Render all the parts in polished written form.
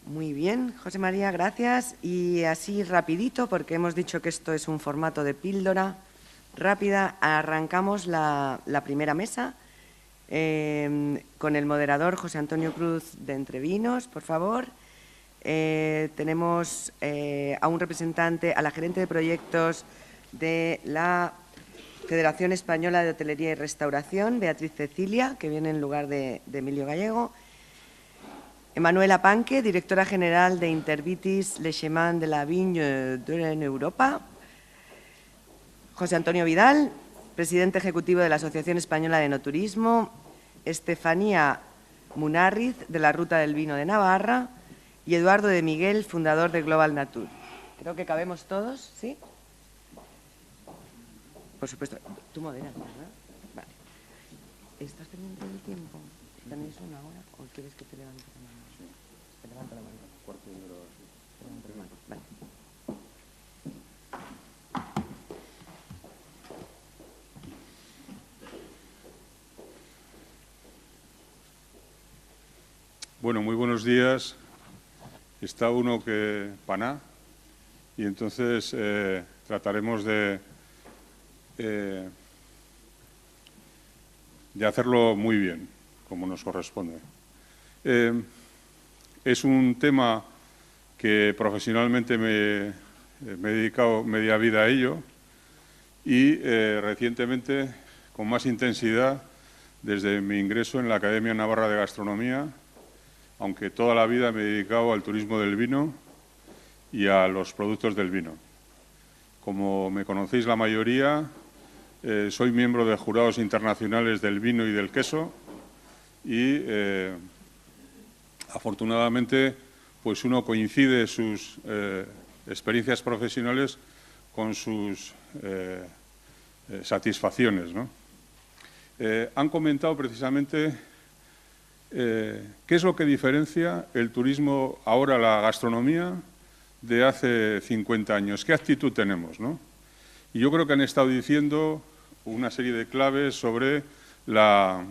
Muy bien, José María, gracias. Y así rapidito, porque hemos dicho que esto es un formato de píldora rápida, arrancamos la primera mesa con el moderador José Antonio Cruz de Entrevinos, por favor. Tenemos a un representante, a la gerente de proyectos de la Federación Española de Hotelería y Restauración, Beatriz Cecilia, que viene en lugar de Emilio Gallego. Manuela Panque, directora general de Intervitis Le Chemin de la Vigne en Europa. José Antonio Vidal, presidente ejecutivo de la Asociación Española de Enoturismo. Estefanía Munarriz, de la Ruta del Vino de Navarra. Y Eduardo de Miguel, fundador de Global Natur. Creo que cabemos todos, ¿sí? Por supuesto. Tú moderas, ¿verdad? Vale. ¿Estás pendiente del tiempo? ¿Tenéis una hora o quieres que te levante la mano? Te levanto la mano. Cuarto de hora. Te levanto la mano. Vale. Bueno, muy buenos días. Está uno que paná y entonces trataremos de hacerlo muy bien, como nos corresponde. Es un tema que profesionalmente me he dedicado media vida a ello y recientemente, con más intensidad, desde mi ingreso en la Academia Navarra de Gastronomía, aunque toda la vida me he dedicado al turismo del vino y a los productos del vino. Como me conocéis la mayoría, soy miembro de jurados internacionales del vino y del queso y afortunadamente pues uno coincide sus experiencias profesionales con sus satisfacciones, ¿no? Han comentado precisamente qué es lo que diferencia el turismo ahora, la gastronomía, de hace 50 años. ¿Qué actitud tenemos, no? Y yo creo que han estado diciendo una serie de claves sobre la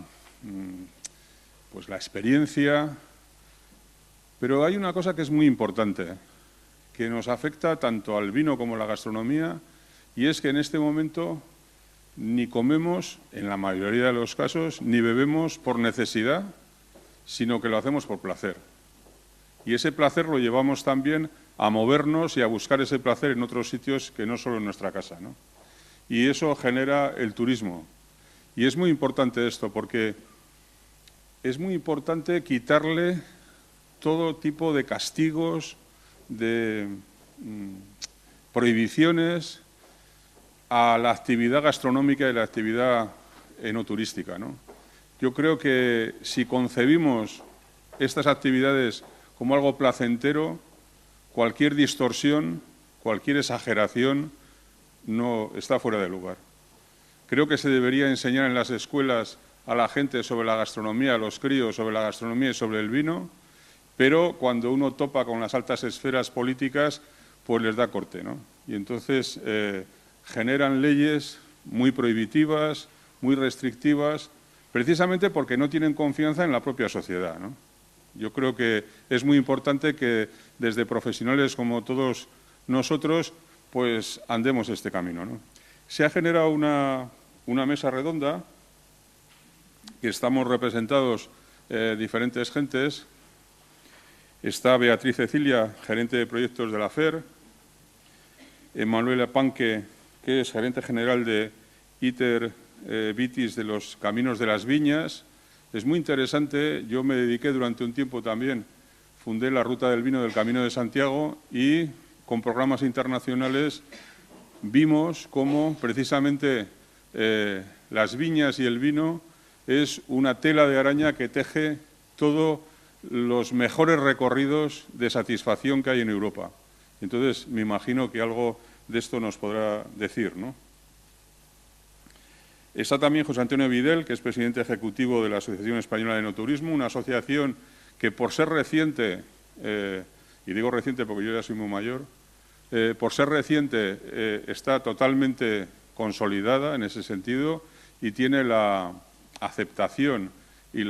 experiencia, pero hay una cosa que es muy importante, que nos afecta tanto al vino como a la gastronomía, y es que en este momento ni comemos, en la mayoría de los casos, ni bebemos por necesidad, sino que lo hacemos por placer. Y ese placer lo llevamos también a movernos y a buscar ese placer en otros sitios que no solo en nuestra casa, ¿no? Y eso genera el turismo. Y es muy importante esto, porque es muy importante quitarle todo tipo de castigos, de prohibiciones a la actividad gastronómica y la actividad enoturística, ¿no? Yo creo que si concebimos estas actividades como algo placentero, cualquier distorsión, cualquier exageración no está fuera de lugar. Creo que se debería enseñar en las escuelas a la gente sobre la gastronomía, a los críos sobre la gastronomía y sobre el vino, pero cuando uno topa con las altas esferas políticas, pues les da corte, ¿no? Y entonces generan leyes muy prohibitivas, muy restrictivas, precisamente porque no tienen confianza en la propia sociedad, ¿no? Yo creo que es muy importante que desde profesionales como todos nosotros pues andemos este camino, ¿no? Se ha generado una mesa redonda que estamos representados diferentes gentes. Está Beatriz Cecilia, gerente de proyectos de la FER, Manuela Panque, que es gerente general de Intervitis de los Caminos de las Viñas. Es muy interesante, yo me dediqué durante un tiempo también, fundé la Ruta del Vino del Camino de Santiago y con programas internacionales vimos cómo precisamente las viñas y el vino es una tela de araña que teje todos los mejores recorridos de satisfacción que hay en Europa. Entonces, me imagino que algo de esto nos podrá decir, ¿no? Está también José Antonio Vidal, que es presidente ejecutivo de la Asociación Española de Enoturismo, una asociación que por ser reciente, y digo reciente porque yo ya soy muy mayor, por ser reciente está totalmente consolidada en ese sentido y tiene la aceptación y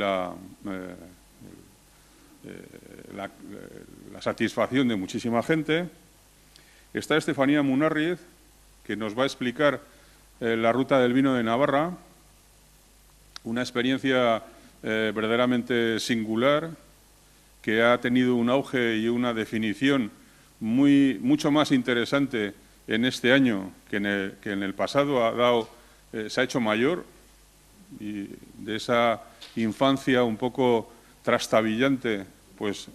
la satisfacción de muchísima gente. Está Estefanía Munarriz, que nos va a explicar la ruta del vino de Navarra, una experiencia verdaderamente singular, que ha tenido un auge y una definición mucho más interesante en este año que en el pasado. Se ha hecho mayor, y de esa infancia un poco trastabillante, pues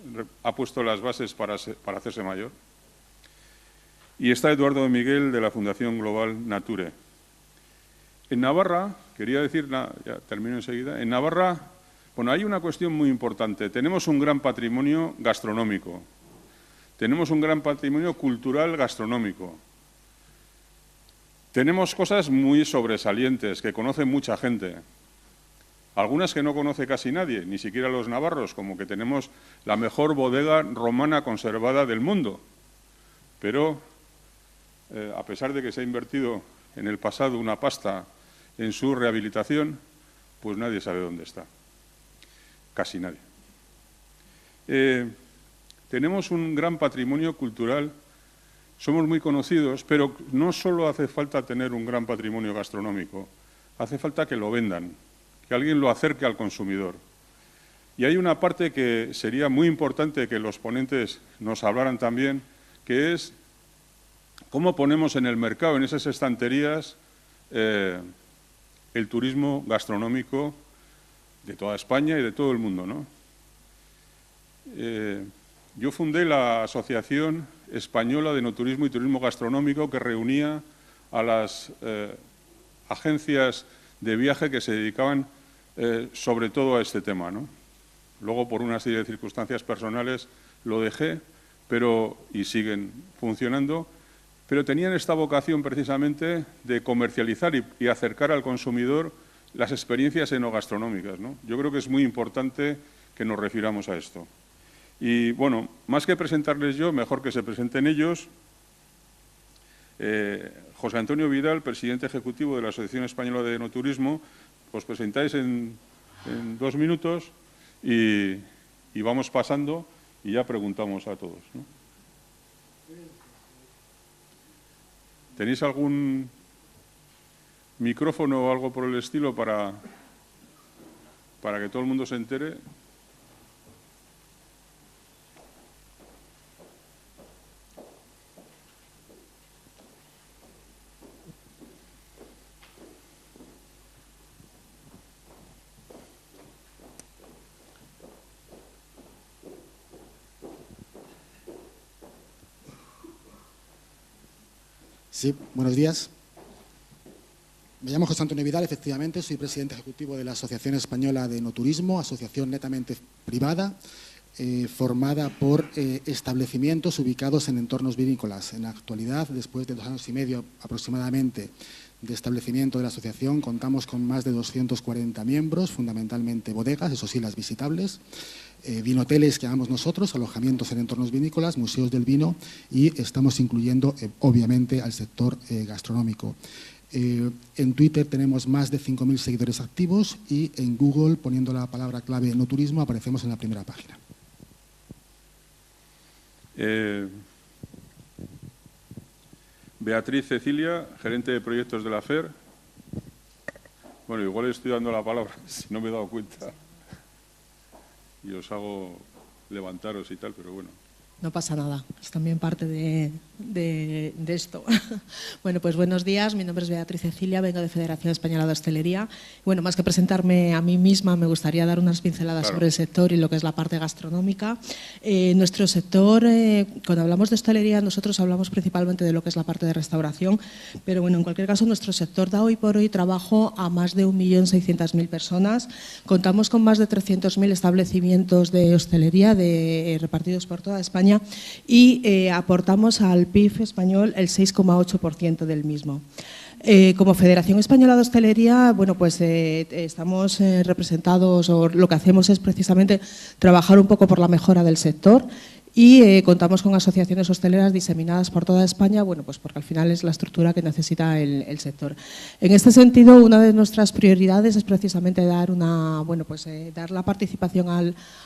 ha puesto las bases para hacerse mayor. Y está Eduardo de Miguel, de la Fundación Global Nature. En Navarra, quería decir, ya termino enseguida, en Navarra, bueno, hay una cuestión muy importante. Tenemos un gran patrimonio gastronómico, tenemos un gran patrimonio cultural gastronómico, tenemos cosas muy sobresalientes que conoce mucha gente, algunas que no conoce casi nadie, ni siquiera los navarros, como que tenemos la mejor bodega romana conservada del mundo. Pero, a pesar de que se ha invertido en el pasado una pasta en su rehabilitación, pues nadie sabe dónde está. Casi nadie. Tenemos un gran patrimonio cultural, somos muy conocidos, pero no solo hace falta tener un gran patrimonio gastronómico, hace falta que lo vendan, que alguien lo acerque al consumidor. Y hay una parte que sería muy importante que los ponentes nos hablaran también, que es cómo ponemos en el mercado, en esas estanterías, el turismo gastronómico de toda España y de todo el mundo, ¿no? Yo fundé la Asociación Española de Enoturismo y Turismo Gastronómico, que reunía a las agencias de viaje que se dedicaban sobre todo a este tema, ¿no? Luego, por una serie de circunstancias personales, lo dejé, y siguen funcionando, pero tenían esta vocación precisamente de comercializar y acercar al consumidor las experiencias enogastronómicas, ¿no? Yo creo que es muy importante que nos refiramos a esto. Y, bueno, más que presentarles yo, mejor que se presenten ellos. José Antonio Vidal, presidente ejecutivo de la Asociación Española de Enoturismo, os presentáis en 2 minutos y vamos pasando y ya preguntamos a todos, ¿no? ¿Tenéis algún micrófono o algo por el estilo para que todo el mundo se entere? Sí, buenos días. Me llamo José Antonio Vidal, efectivamente, soy presidente ejecutivo de la Asociación Española de Enoturismo, asociación netamente privada, formada por establecimientos ubicados en entornos vinícolas. En la actualidad, después de 2 años y medio aproximadamente de establecimiento de la asociación, contamos con más de 240 miembros, fundamentalmente bodegas, eso sí, las visitables, vinoteles que llamamos nosotros, alojamientos en entornos vinícolas, museos del vino, y estamos incluyendo, obviamente, al sector gastronómico. En Twitter tenemos más de 5.000 seguidores activos y en Google, poniendo la palabra clave enoturismo, aparecemos en la primera página. Beatriz Cecilia, gerente de proyectos de la FER. Bueno, igual estoy dando la palabra, si no me he dado cuenta. Y os hago levantaros y tal, pero bueno. No pasa nada, es también parte de esto. Bueno, pues buenos días, mi nombre es Beatriz Cecilia, vengo de Federación Española de Hostelería. Bueno, más que presentarme a mí misma, me gustaría dar unas pinceladas sobre el sector y lo que es la parte gastronómica. Nuestro sector, cuando hablamos de hostelería, nosotros hablamos principalmente de lo que es la parte de restauración, pero bueno, en cualquier caso, nuestro sector da hoy por hoy trabajo a más de 1.600.000 personas. Contamos con más de 300.000 establecimientos de hostelería repartidos por toda España y aportamos al PIB español el 6,8% del mismo. Como Federación Española de Hostelería, bueno, pues estamos representados, o lo que hacemos es precisamente trabajar un poco por la mejora del sector y contamos con asociaciones hosteleras diseminadas por toda España, bueno, pues porque al final es la estructura que necesita el sector. En este sentido, una de nuestras prioridades es precisamente dar dar la participación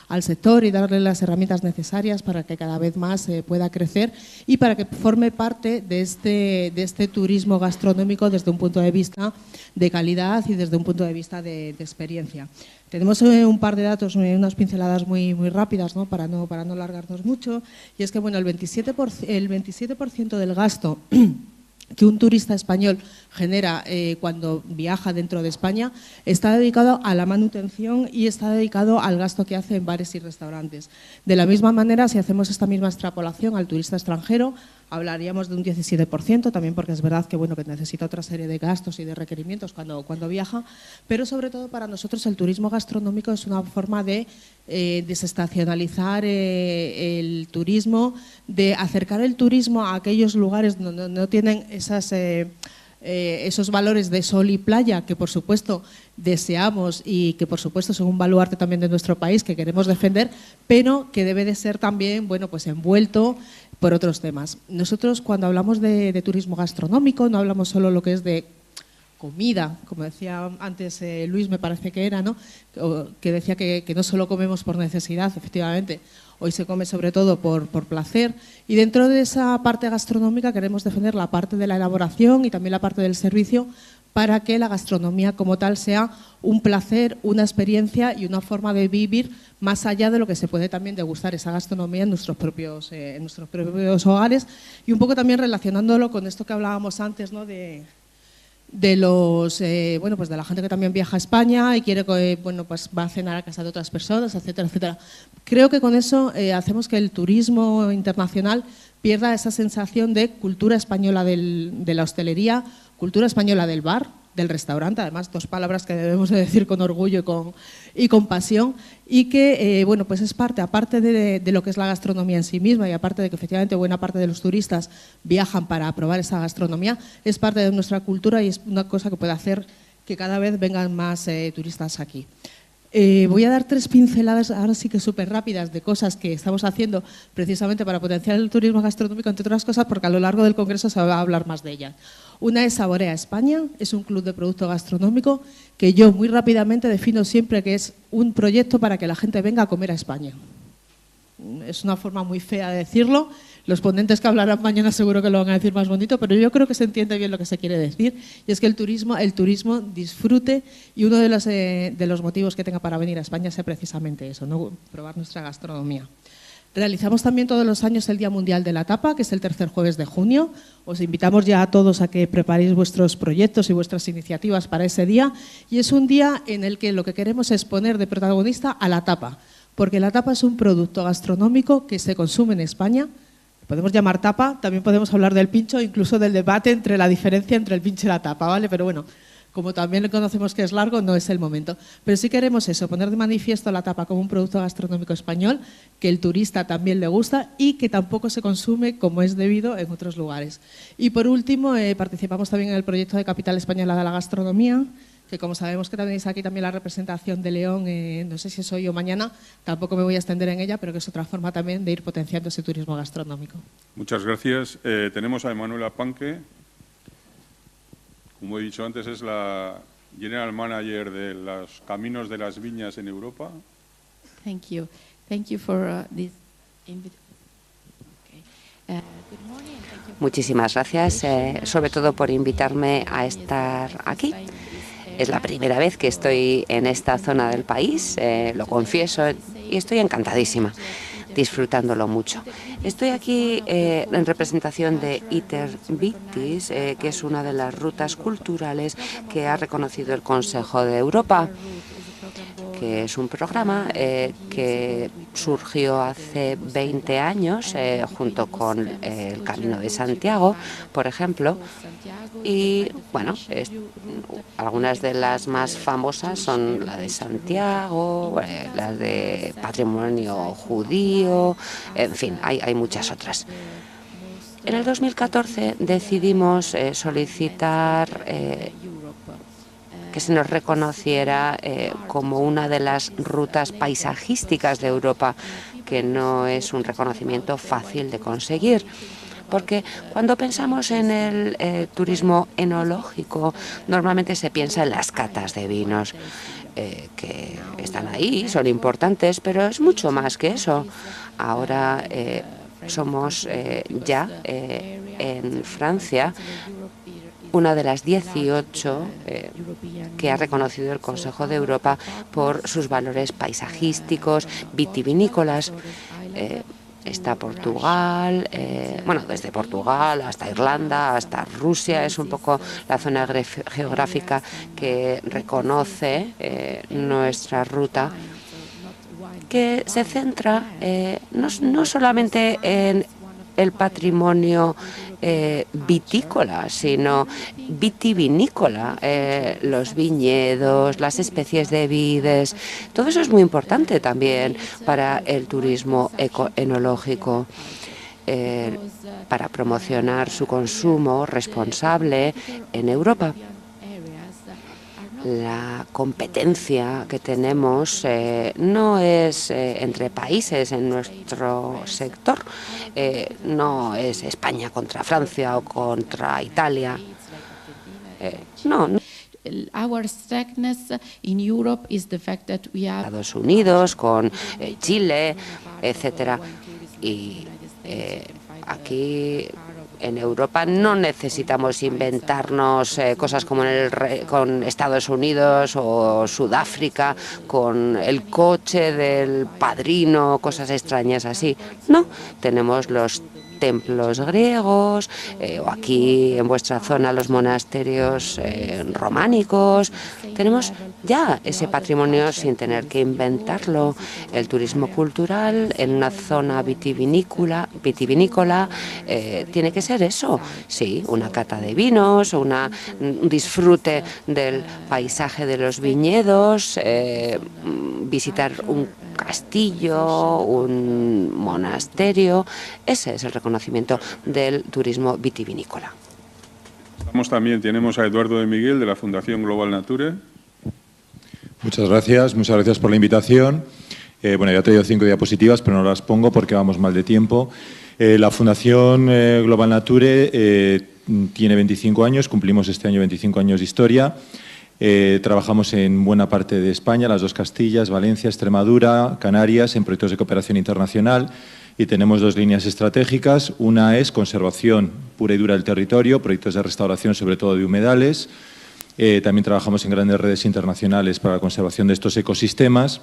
al sector y darle las herramientas necesarias para que cada vez más pueda crecer y para que forme parte de este turismo gastronómico desde un punto de vista de calidad y desde un punto de vista de experiencia. Tenemos un par de datos, unas pinceladas muy rápidas, ¿no? para no alargarnos mucho, y es que bueno, el 27% del gasto que un turista español genera cuando viaja dentro de España está dedicado a la manutención y está dedicado al gasto que hace en bares y restaurantes. De la misma manera, si hacemos esta misma extrapolación al turista extranjero, hablaríamos de un 17%, también porque es verdad que, bueno, que necesita otra serie de gastos y de requerimientos cuando viaja, pero sobre todo para nosotros el turismo gastronómico es una forma de desestacionalizar el turismo, de acercar el turismo a aquellos lugares donde no tienen esos valores de sol y playa que por supuesto deseamos y que por supuesto son un baluarte también de nuestro país que queremos defender, pero que debe de ser también, bueno, pues envuelto por otros temas. Nosotros cuando hablamos de turismo gastronómico no hablamos solo lo que es de comida, como decía antes Luis, me parece que era, ¿no? Que decía que no solo comemos por necesidad, efectivamente. Hoy se come sobre todo por placer y dentro de esa parte gastronómica queremos defender la parte de la elaboración y también la parte del servicio para que la gastronomía como tal sea un placer, una experiencia y una forma de vivir más allá de lo que se puede también degustar esa gastronomía en nuestros propios hogares y un poco también relacionándolo con esto que hablábamos antes, ¿no? de los pues de la gente que también viaja a España y quiere pues va a cenar a casa de otras personas, etcétera, etcétera. Creo que con eso hacemos que el turismo internacional pierda esa sensación de cultura española de la hostelería, cultura española del bar, del restaurante, además 2 palabras que debemos de decir con orgullo y con pasión, y que pues es parte, aparte de lo que es la gastronomía en sí misma y aparte de que efectivamente buena parte de los turistas viajan para probar esa gastronomía, es parte de nuestra cultura y es una cosa que puede hacer que cada vez vengan más turistas aquí. Voy a dar 3 pinceladas, ahora sí que súper rápidas, de cosas que estamos haciendo precisamente para potenciar el turismo gastronómico, entre otras cosas, porque a lo largo del Congreso se va a hablar más de ellas. Una es Saborea España, es un club de producto gastronómico que yo muy rápidamente defino siempre que es un proyecto para que la gente venga a comer a España. Es una forma muy fea de decirlo, los ponentes que hablarán mañana seguro que lo van a decir más bonito, pero yo creo que se entiende bien lo que se quiere decir, y es que el turismo disfrute, y uno de los motivos que tenga para venir a España sea precisamente eso, ¿no? Probar nuestra gastronomía. Realizamos también todos los años el Día Mundial de la Tapa, que es el tercer jueves de junio. Os invitamos ya a todos a que preparéis vuestros proyectos y vuestras iniciativas para ese día, y es un día en el que lo que queremos es poner de protagonista a la tapa, porque la tapa es un producto gastronómico que se consume en España. Podemos llamar tapa, también podemos hablar del pincho, incluso del debate entre la diferencia entre el pincho y la tapa, ¿vale? Pero bueno, como también conocemos que es largo, no es el momento. Pero sí queremos eso, poner de manifiesto la tapa como un producto gastronómico español, que el turista también le gusta y que tampoco se consume como es debido en otros lugares. Y por último, participamos también en el proyecto de Capital Española de la Gastronomía, que como sabemos que tenéis aquí también la representación de León, no sé si es hoy o mañana, tampoco me voy a extender en ella, pero que es otra forma también de ir potenciando ese turismo gastronómico. Muchas gracias. Tenemos a Emanuela Panque. Como he dicho antes, es la General Manager de los Caminos de las Viñas en Europa. Thank you. Thank you for this invitation. Muchísimas gracias, sobre todo por invitarme a estar aquí. Es la primera vez que estoy en esta zona del país, lo confieso, y estoy encantadísima, disfrutándolo mucho. Estoy aquí en representación de Iter Vitis, que es una de las rutas culturales que ha reconocido el Consejo de Europa, que es un programa que surgió hace 20 años junto con el Camino de Santiago, por ejemplo, y bueno, algunas de las más famosas son la de Santiago, las de Patrimonio Judío, en fin, hay muchas otras. En el 2014 decidimos solicitar que se nos reconociera como una de las rutas paisajísticas de Europa, que no es un reconocimiento fácil de conseguir. Porque cuando pensamos en el turismo enológico, normalmente se piensa en las catas de vinos, que están ahí, son importantes, pero es mucho más que eso. Ahora somos ya en Francia una de las 18 que ha reconocido el Consejo de Europa por sus valores paisajísticos, vitivinícolas. Está Portugal, bueno, desde Portugal hasta Irlanda, hasta Rusia, es un poco la zona geográfica que reconoce nuestra ruta, que se centra no solamente en el patrimonio vitícola, sino vitivinícola, los viñedos, las especies de vides, todo eso es muy importante también para el turismo enológico, para promocionar su consumo responsable en Europa. La competencia que tenemos no es entre países en nuestro sector, no es España contra Francia o contra Italia. No. Estados Unidos, con Chile, etcétera. Y aquí en Europa no necesitamos inventarnos cosas como con Estados Unidos o Sudáfrica, con el coche del padrino, cosas extrañas así. No, tenemos los templos griegos, o aquí en vuestra zona los monasterios románicos. Tenemos ya ese patrimonio sin tener que inventarlo. El turismo cultural en una zona vitivinícola tiene que ser eso, sí, una cata de vinos, un disfrute del paisaje de los viñedos, visitar un castillo, un monasterio. Ese es el reconocimiento del turismo vitivinícola. Tenemos a Eduardo de Miguel, de la Fundación Global Nature. Muchas gracias por la invitación. Bueno, ya he traído 5 diapositivas, pero no las pongo porque vamos mal de tiempo. La Fundación Global Nature tiene 25 años, cumplimos este año 25 años de historia. Trabajamos en buena parte de España, las 2 Castillas, Valencia, Extremadura, Canarias, en proyectos de cooperación internacional, y tenemos 2 líneas estratégicas. Una es conservación pura y dura del territorio, proyectos de restauración sobre todo de humedales. También trabajamos en grandes redes internacionales para la conservación de estos ecosistemas.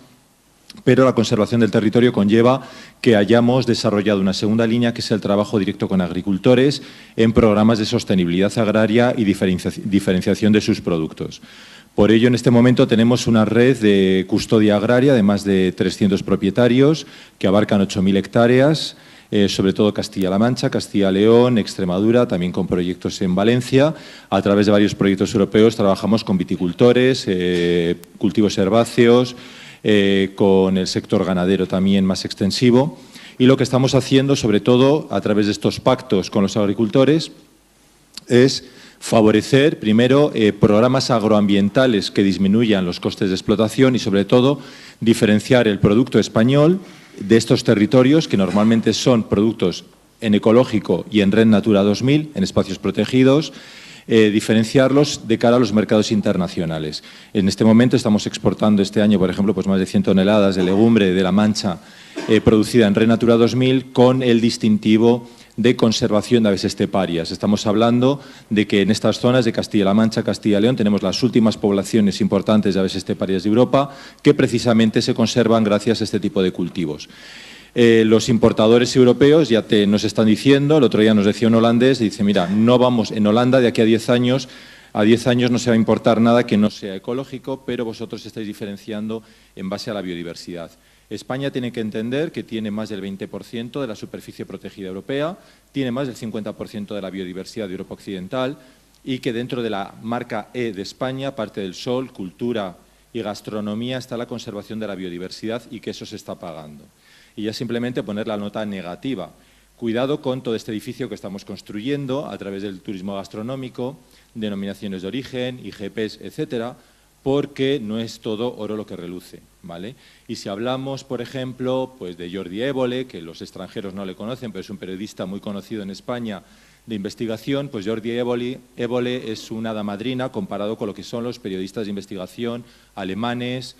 Pero la conservación del territorio conlleva que hayamos desarrollado una segunda línea, que es el trabajo directo con agricultores en programas de sostenibilidad agraria y diferenciación de sus productos. Por ello, en este momento tenemos una red de custodia agraria de más de 300 propietarios que abarcan 8.000 hectáreas, sobre todo Castilla-La Mancha, Castilla-León, Extremadura, también con proyectos en Valencia. A través de varios proyectos europeos trabajamos con viticultores, cultivos herbáceos, con el sector ganadero también más extensivo, y lo que estamos haciendo, sobre todo a través de estos pactos con los agricultores, es favorecer, primero, programas agroambientales que disminuyan los costes de explotación y, sobre todo, diferenciar el producto español de estos territorios, que normalmente son productos en ecológico y en Red Natura 2000, en espacios protegidos, diferenciarlos de cara a los mercados internacionales. En este momento estamos exportando este año, por ejemplo, pues más de 100 toneladas de legumbre de La Mancha producida en Red Natura 2000 con el distintivo de conservación de aves esteparias. Estamos hablando de que en estas zonas de Castilla-La Mancha, Castilla-León, tenemos las últimas poblaciones importantes de aves esteparias de Europa que precisamente se conservan gracias a este tipo de cultivos. Los importadores europeos ya nos están diciendo, el otro día nos decía un holandés, dice, mira, no vamos en Holanda de aquí a 10 años no se va a importar nada que no sea ecológico, pero vosotros estáis diferenciando en base a la biodiversidad. España tiene que entender que tiene más del 20% de la superficie protegida europea, tiene más del 50% de la biodiversidad de Europa Occidental y que dentro de la marca E de España, aparte del sol, cultura y gastronomía, está la conservación de la biodiversidad y que eso se está pagando. Y ya simplemente poner la nota negativa. Cuidado con todo este edificio que estamos construyendo a través del turismo gastronómico, denominaciones de origen, IGPs, etcétera, porque no es todo oro lo que reluce, ¿vale? Y si hablamos, por ejemplo, pues de Jordi Évole, que los extranjeros no le conocen, pero es un periodista muy conocido en España de investigación, pues Jordi Évole es una hada madrina comparado con lo que son los periodistas de investigación alemanes,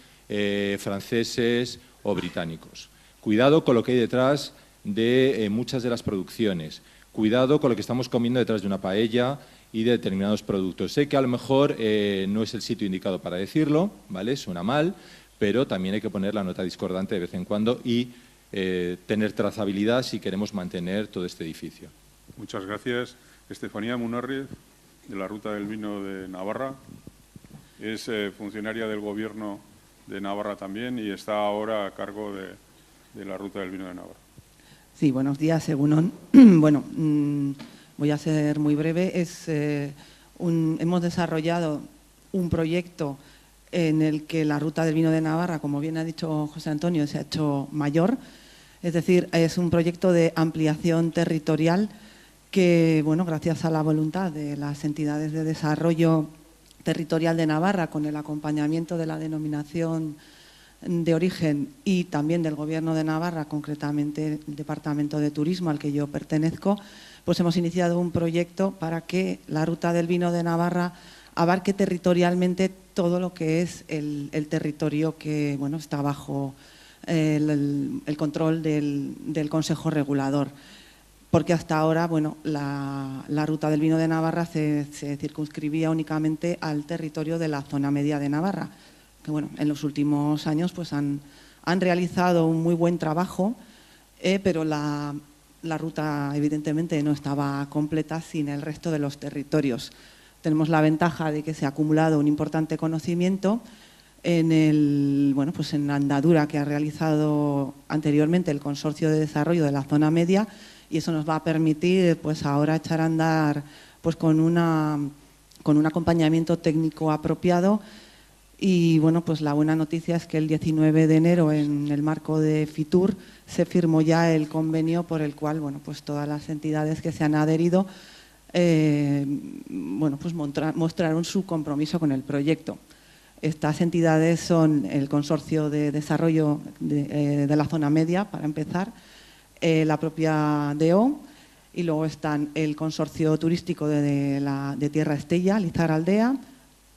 franceses o británicos. Cuidado con lo que hay detrás de muchas de las producciones. Cuidado con lo que estamos comiendo detrás de una paella y de determinados productos. Sé que a lo mejor no es el sitio indicado para decirlo, ¿vale? Suena mal, pero también hay que poner la nota discordante de vez en cuando y tener trazabilidad si queremos mantener todo este edificio. Muchas gracias. Estefanía Munarriz, de la Ruta del Vino de Navarra. Es funcionaria del Gobierno de Navarra también y está ahora a cargo de la Ruta del Vino de Navarra. Sí, buenos días, Egunon. Bueno, voy a ser muy breve. Hemos desarrollado un proyecto en el que la Ruta del Vino de Navarra, como bien ha dicho José Antonio, se ha hecho mayor. Es decir, es un proyecto de ampliación territorial que, bueno, gracias a la voluntad de las entidades de desarrollo territorial de Navarra, con el acompañamiento de la denominación de origen y también del Gobierno de Navarra, concretamente el Departamento de Turismo al que yo pertenezco, pues hemos iniciado un proyecto para que la Ruta del Vino de Navarra abarque territorialmente todo lo que es el territorio que, bueno, está bajo el control del Consejo Regulador. Porque hasta ahora, bueno, la Ruta del Vino de Navarra se circunscribía únicamente al territorio de la zona media de Navarra, que, bueno, en los últimos años pues han realizado un muy buen trabajo, pero la ruta evidentemente no estaba completa sin el resto de los territorios. Tenemos la ventaja de que se ha acumulado un importante conocimiento en la andadura que ha realizado anteriormente el Consorcio de Desarrollo de la Zona Media, y eso nos va a permitir pues ahora echar a andar pues con un acompañamiento técnico apropiado. Y bueno, pues la buena noticia es que el 19 de enero, en el marco de FITUR, se firmó ya el convenio por el cual, bueno, pues todas las entidades que se han adherido pues mostraron su compromiso con el proyecto. Estas entidades son el Consorcio de Desarrollo de la Zona Media, para empezar, la propia DO, y luego están el Consorcio Turístico de Tierra Estella, Lizarraldea,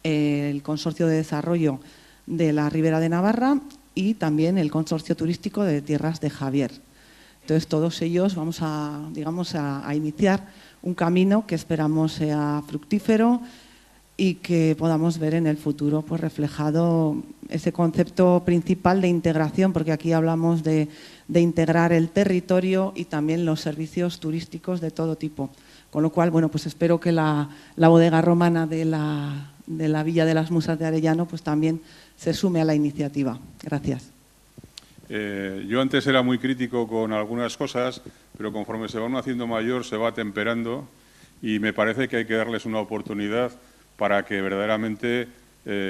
el Consorcio de Desarrollo de la Ribera de Navarra y también el Consorcio Turístico de Tierras de Javier. Entonces, todos ellos vamos a iniciar un camino que esperamos sea fructífero y que podamos ver en el futuro pues reflejado ese concepto principal de integración, porque aquí hablamos de integrar el territorio y también los servicios turísticos de todo tipo. Con lo cual, bueno, pues espero que la bodega romana de la Villa de las Musas de Arellano pues también se sume a la iniciativa. Gracias. Yo antes era muy crítico con algunas cosas, pero conforme se va uno haciendo mayor se va temperando y me parece que hay que darles una oportunidad para que verdaderamente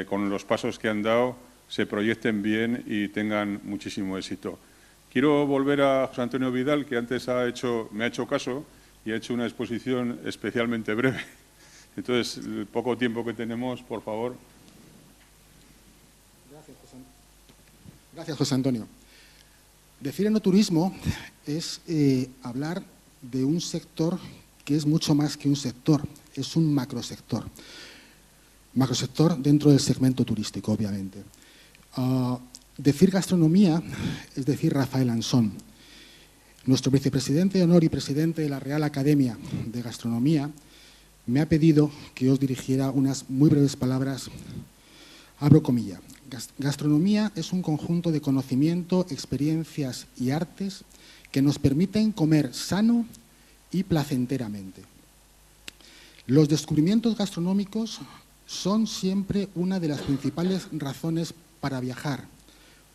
con los pasos que han dado se proyecten bien y tengan muchísimo éxito. Quiero volver a José Antonio Vidal, que antes me ha hecho caso y ha hecho una exposición especialmente breve. Entonces, el poco tiempo que tenemos, por favor. Gracias, José Antonio. Decir enoturismo es hablar de un sector que es mucho más que un sector, es un macrosector. Macrosector dentro del segmento turístico, obviamente. Decir gastronomía es decir Rafael Ansón. Nuestro vicepresidente de honor y presidente de la Real Academia de Gastronomía me ha pedido que os dirigiera unas muy breves palabras, abro comilla. Gastronomía es un conjunto de conocimiento, experiencias y artes que nos permiten comer sano y placenteramente. Los descubrimientos gastronómicos son siempre una de las principales razones para viajar,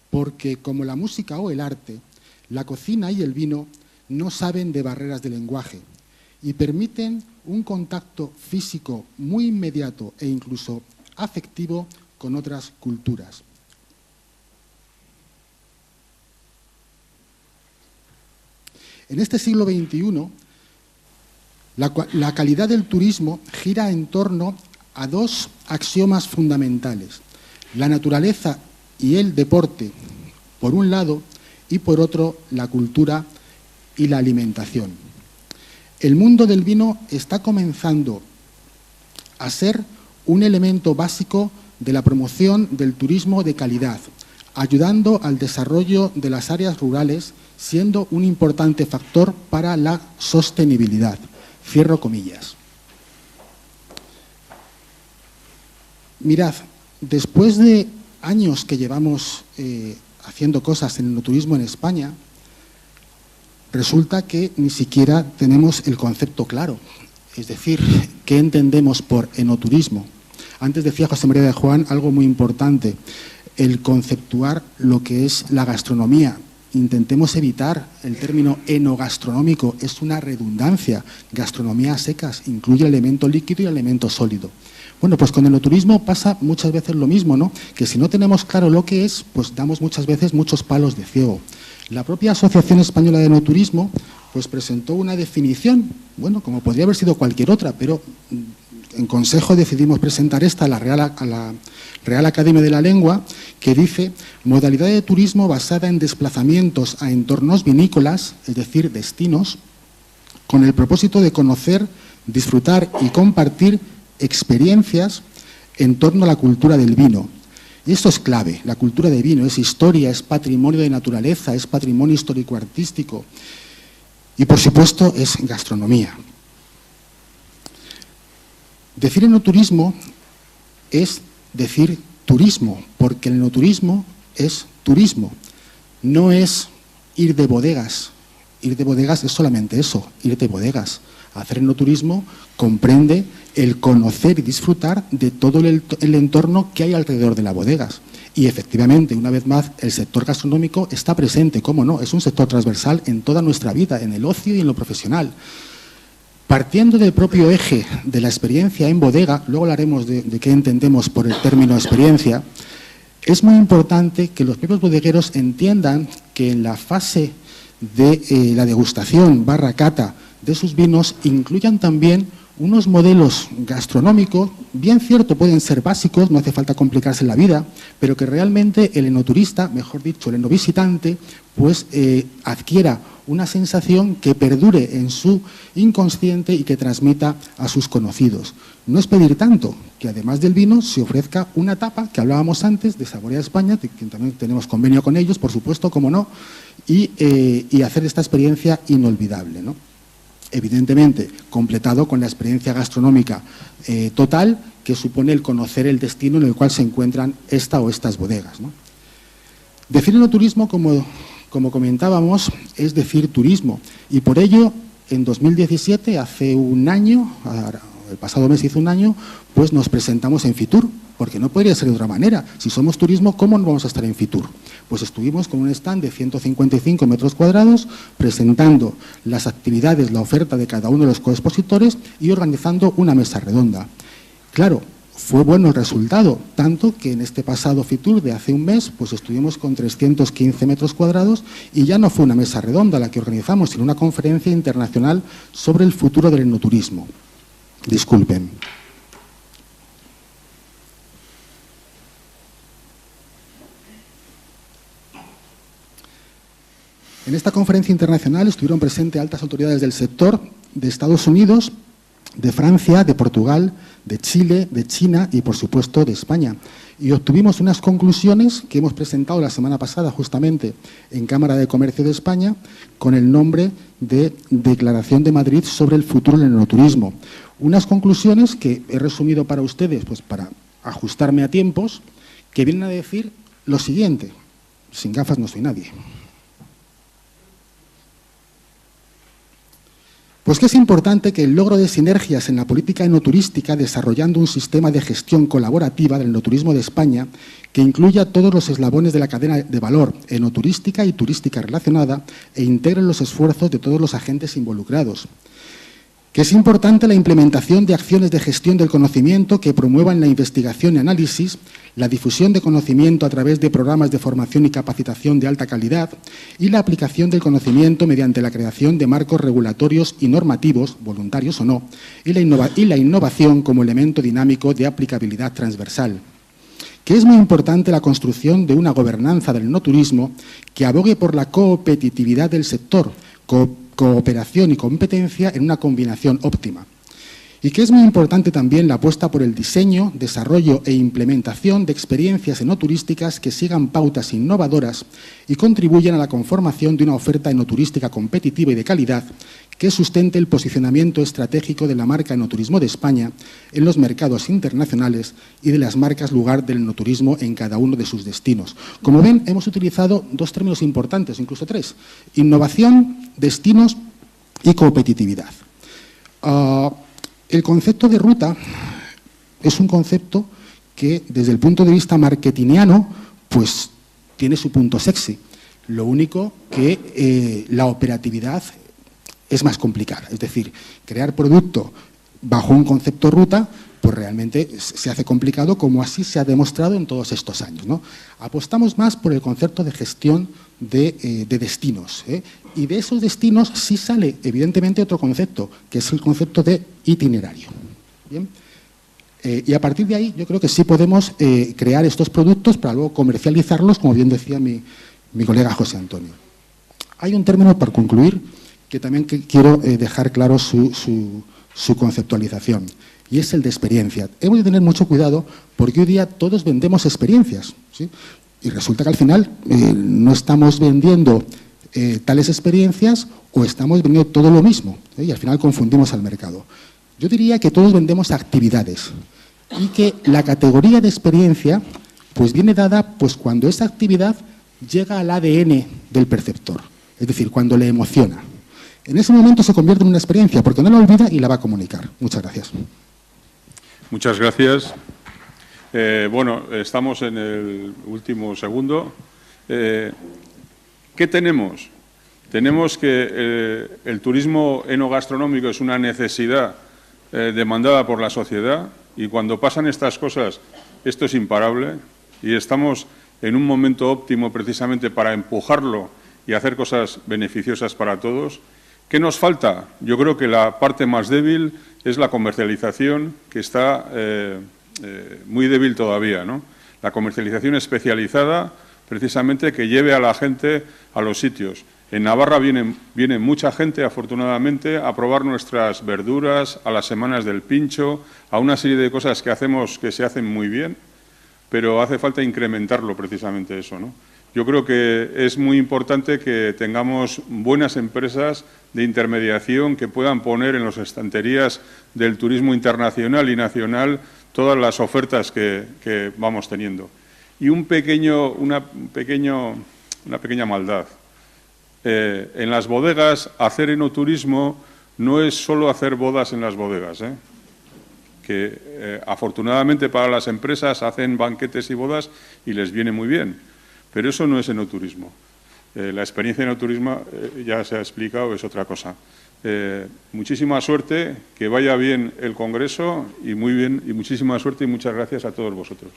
porque como la música o el arte, la cocina y el vino no saben de barreras de lenguaje y permiten un contacto físico muy inmediato e incluso afectivo con otras culturas. En este siglo XXI, la calidad del turismo gira en torno a dos axiomas fundamentales. La naturaleza y el deporte, por un lado, y por otro, la cultura y la alimentación. El mundo del vino está comenzando a ser un elemento básico de la promoción del turismo de calidad, ayudando al desarrollo de las áreas rurales, siendo un importante factor para la sostenibilidad. Cierro comillas. Mirad, después de años que llevamos haciendo cosas en el enoturismo en España, resulta que ni siquiera tenemos el concepto claro. Es decir, ¿qué entendemos por enoturismo? Antes decía José María de Juan algo muy importante, el conceptuar lo que es la gastronomía. Intentemos evitar el término enogastronómico, es una redundancia. Gastronomía a secas incluye el elemento líquido y el elemento sólido. Bueno, pues con el enoturismo pasa muchas veces lo mismo, ¿no? Que si no tenemos claro lo que es, pues damos muchas veces muchos palos de ciego. La propia Asociación Española de Enoturismo pues presentó una definición, bueno, como podría haber sido cualquier otra, pero en Consejo decidimos presentar esta a la Real Academia de la Lengua, que dice: modalidad de turismo basada en desplazamientos a entornos vinícolas, es decir, destinos, con el propósito de conocer, disfrutar y compartir experiencias en torno a la cultura del vino. Y esto es clave, la cultura del vino es historia, es patrimonio de naturaleza, es patrimonio histórico-artístico y, por supuesto, es gastronomía. Decir enoturismo es decir turismo, porque el enoturismo es turismo, no es ir de bodegas. Ir de bodegas es solamente eso, ir de bodegas. Hacer enoturismo comprende el conocer y disfrutar de todo el entorno que hay alrededor de las bodegas. Y efectivamente, una vez más, el sector gastronómico está presente, ¿cómo no? Es un sector transversal en toda nuestra vida, en el ocio y en lo profesional. Partiendo del propio eje de la experiencia en bodega, luego hablaremos de qué entendemos por el término experiencia, es muy importante que los propios bodegueros entiendan que en la fase de la degustación / cata de sus vinos incluyan también unos modelos gastronómicos, bien cierto, pueden ser básicos, no hace falta complicarse la vida, pero que realmente el enoturista, mejor dicho, el enovisitante, pues adquiera una sensación que perdure en su inconsciente y que transmita a sus conocidos. No es pedir tanto, que además del vino se ofrezca una tapa, que hablábamos antes, de Saborea España, que también tenemos convenio con ellos, por supuesto, cómo no, y hacer esta experiencia inolvidable, ¿no? Evidentemente, completado con la experiencia gastronómica total, que supone el conocer el destino en el cual se encuentran esta o estas bodegas, ¿no? Decir enoturismo, como comentábamos, es decir turismo, y por ello, en 2017, hace un año, el pasado mes hizo un año, pues nos presentamos en Fitur, porque no podría ser de otra manera. Si somos turismo, ¿cómo no vamos a estar en Fitur? Pues estuvimos con un stand de 155 metros cuadrados, presentando las actividades, la oferta de cada uno de los coexpositores y organizando una mesa redonda. Claro, fue bueno el resultado, tanto que en este pasado Fitur de hace un mes, pues estuvimos con 315 metros cuadrados y ya no fue una mesa redonda la que organizamos, sino una conferencia internacional sobre el futuro del enoturismo. Disculpen. En esta conferencia internacional estuvieron presentes altas autoridades del sector de Estados Unidos, de Francia, de Portugal, de Chile, de China y, por supuesto, de España. Y obtuvimos unas conclusiones que hemos presentado la semana pasada justamente en Cámara de Comercio de España con el nombre de Declaración de Madrid sobre el futuro del enoturismo. Unas conclusiones que he resumido para ustedes, pues para ajustarme a tiempos, que vienen a decir lo siguiente: sin gafas no soy nadie. Pues que es importante que el logro de sinergias en la política enoturística, desarrollando un sistema de gestión colaborativa del enoturismo de España que incluya todos los eslabones de la cadena de valor enoturística y turística relacionada e integre los esfuerzos de todos los agentes involucrados. Que es importante la implementación de acciones de gestión del conocimiento que promuevan la investigación y análisis, la difusión de conocimiento a través de programas de formación y capacitación de alta calidad y la aplicación del conocimiento mediante la creación de marcos regulatorios y normativos, voluntarios o no, y la innovación como elemento dinámico de aplicabilidad transversal. que es muy importante la construcción de una gobernanza del enoturismo que abogue por la competitividad del sector, cooperación y competencia en una combinación óptima. Y que es muy importante también la apuesta por el diseño, desarrollo e implementación de experiencias enoturísticas que sigan pautas innovadoras y contribuyan a la conformación de una oferta enoturística competitiva y de calidad que sustente el posicionamiento estratégico de la marca Enoturismo de España en los mercados internacionales y de las marcas lugar del enoturismo en cada uno de sus destinos. Como ven, hemos utilizado dos términos importantes, incluso tres: innovación, destinos y competitividad. El concepto de ruta es un concepto que, desde el punto de vista marketingiano, pues tiene su punto sexy. Lo único que la operatividad es más complicada. Es decir, crear producto bajo un concepto ruta, pues realmente se hace complicado, como así se ha demostrado en todos estos años, ¿no? Apostamos más por el concepto de gestión de destinos, ¿eh? Y de esos destinos sí sale, evidentemente, otro concepto, que es el concepto de itinerario. ¿Bien? Y a partir de ahí yo creo que sí podemos crear estos productos para luego comercializarlos, como bien decía mi colega José Antonio. Hay un término, para concluir, que también quiero dejar claro su conceptualización, y es el de experiencia. Hemos de tener mucho cuidado porque hoy día todos vendemos experiencias, ¿sí? Y resulta que al final no estamos vendiendo tales experiencias o estamos vendiendo todo lo mismo, ¿eh? Y al final confundimos al mercado. Yo diría que todos vendemos actividades y que la categoría de experiencia pues viene dada pues cuando esa actividad llega al ADN del perceptor, es decir, cuando le emociona. En ese momento se convierte en una experiencia porque no la olvida y la va a comunicar. Muchas gracias. Muchas gracias. Bueno, estamos en el último segundo. ¿Qué tenemos? Tenemos que el turismo enogastronómico es una necesidad demandada por la sociedad, y cuando pasan estas cosas esto es imparable, y estamos en un momento óptimo precisamente para empujarlo y hacer cosas beneficiosas para todos. ¿Qué nos falta? Yo creo que la parte más débil es la comercialización, que está muy débil todavía, ¿no? La comercialización especializada, precisamente, que lleve a la gente a los sitios. En Navarra viene mucha gente, afortunadamente, a probar nuestras verduras, a las semanas del pincho, a una serie de cosas que hacemos que se hacen muy bien, pero hace falta incrementarlo, precisamente eso, ¿no? Yo creo que es muy importante que tengamos buenas empresas de intermediación que puedan poner en las estanterías del turismo internacional y nacional todas las ofertas que vamos teniendo. Y una pequeña maldad. En las bodegas, hacer enoturismo no es solo hacer bodas en las bodegas, ¿eh? Que afortunadamente para las empresas hacen banquetes y bodas y les viene muy bien, pero eso no es enoturismo. La experiencia de enoturismo, ya se ha explicado, es otra cosa. Muchísima suerte, que vaya bien el Congreso y muy bien, y muchísima suerte y muchas gracias a todos vosotros.